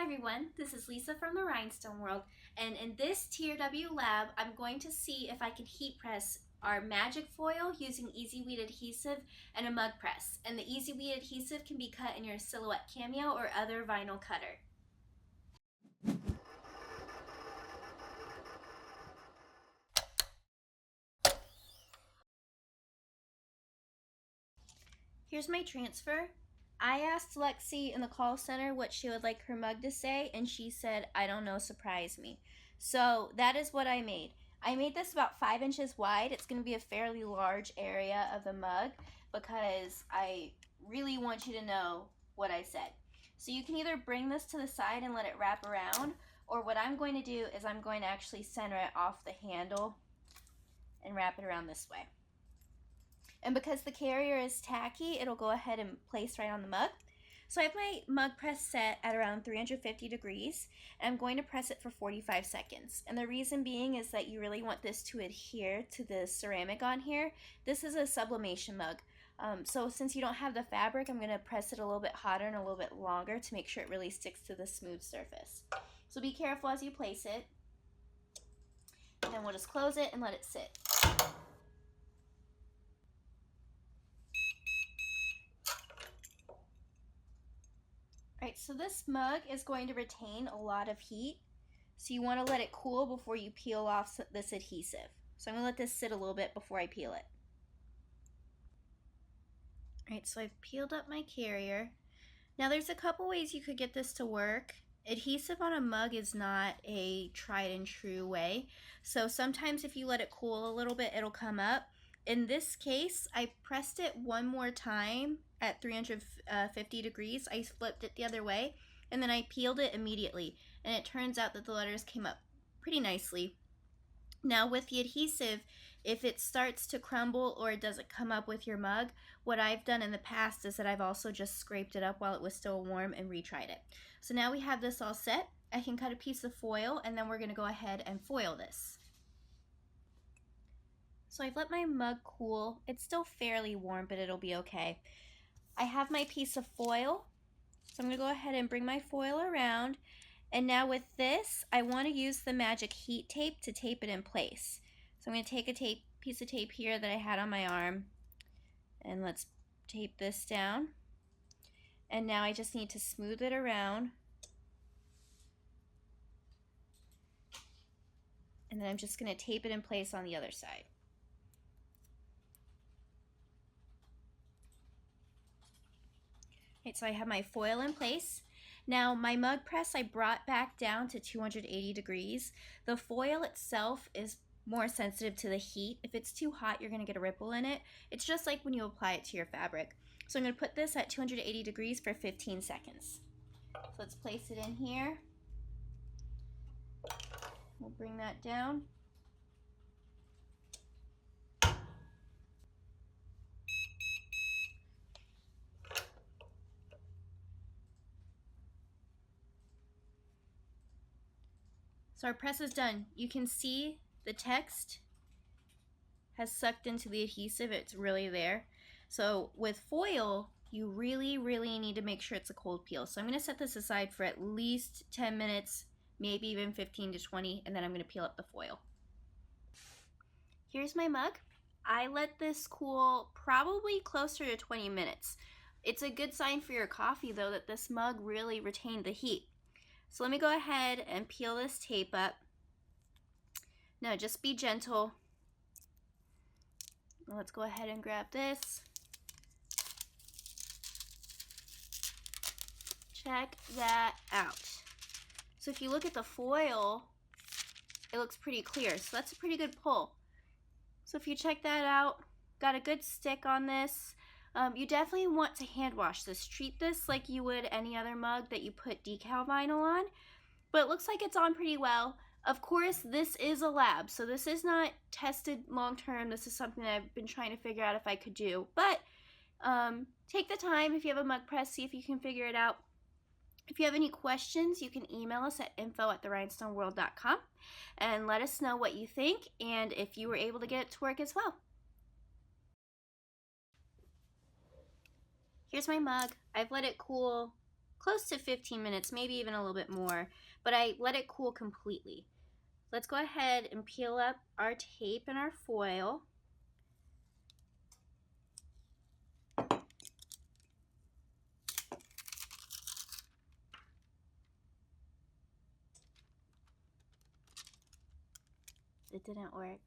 everyone, this is Lisa from the Rhinestone World, and in this TRW lab, I'm going to see if I can heat press our magic foil using Easy Weed adhesive and a mug press. And the Easy Weed adhesive can be cut in your Silhouette Cameo or other vinyl cutter. Here's my transfer. I asked Lexi in the call center what she would like her mug to say, and she said, "I don't know, surprise me." So that is what I made. I made this about 5 inches wide. It's going to be a fairly large area of the mug because I really want you to know what I said. So you can either bring this to the side and let it wrap around, or what I'm going to do is I'm going to actually center it off the handle and wrap it around this way. And because the carrier is tacky, it'll go ahead and place right on the mug. So I have my mug press set at around 350 degrees, and I'm going to press it for 45 seconds. And the reason being is that you really want this to adhere to the ceramic on here. This is a sublimation mug. So since you don't have the fabric, I'm going to press it a little bit hotter and a little bit longer to make sure it really sticks to the smooth surface. So be careful as you place it. And then we'll just close it and let it sit. Alright, so this mug is going to retain a lot of heat, so you want to let it cool before you peel off this adhesive. So I'm going to let this sit a little bit before I peel it. Alright, so I've peeled up my carrier. Now there's a couple ways you could get this to work. Adhesive on a mug is not a tried and true way, so sometimes if you let it cool a little bit, it'll come up. In this case, I pressed it one more time at 350 degrees. I flipped it the other way, and then I peeled it immediately, and it turns out that the letters came up pretty nicely. Now with the adhesive, if it starts to crumble or it doesn't come up with your mug, what I've done in the past is that I've also just scraped it up while it was still warm and retried it. So now we have this all set. I can cut a piece of foil, and then we're going to go ahead and foil this. So I've let my mug cool. It's still fairly warm, but it'll be okay. I have my piece of foil, so I'm going to go ahead and bring my foil around. And now with this, I want to use the magic heat tape to tape it in place. So I'm going to take a piece of tape here that I had on my arm, and let's tape this down. And now I just need to smooth it around. And then I'm just going to tape it in place on the other side. Okay, so I have my foil in place. Now my mug press I brought back down to 280 degrees. The foil itself is more sensitive to the heat. If it's too hot, you're going to get a ripple in it. It's just like when you apply it to your fabric. So I'm going to put this at 280 degrees for 15 seconds. So let's place it in here. We'll bring that down. So our press is done. You can see the text has sucked into the adhesive. It's really there. So with foil, you really need to make sure it's a cold peel. So I'm going to set this aside for at least 10 minutes, maybe even 15 to 20, and then I'm going to peel up the foil. Here's my mug. I let this cool probably closer to 20 minutes. It's a good sign for your coffee though that this mug really retained the heat. So let me go ahead and peel this tape up. Now just be gentle. Let's go ahead and grab this. Check that out. So if you look at the foil, it looks pretty clear. So that's a pretty good pull. So if you check that out, got a good stick on this. You definitely want to hand wash this. Treat this like you would any other mug that you put decal vinyl on, but it looks like it's on pretty well. Of course, this is a lab, so this is not tested long term. This is something that I've been trying to figure out if I could do, but take the time if you have a mug press, see if you can figure it out. If you have any questions, you can email us at info@therhinestoneworld.com and let us know what you think and if you were able to get it to work as well. Here's my mug. I've let it cool close to 15 minutes, maybe even a little bit more, but I let it cool completely. Let's go ahead and peel up our tape and our foil. It didn't work.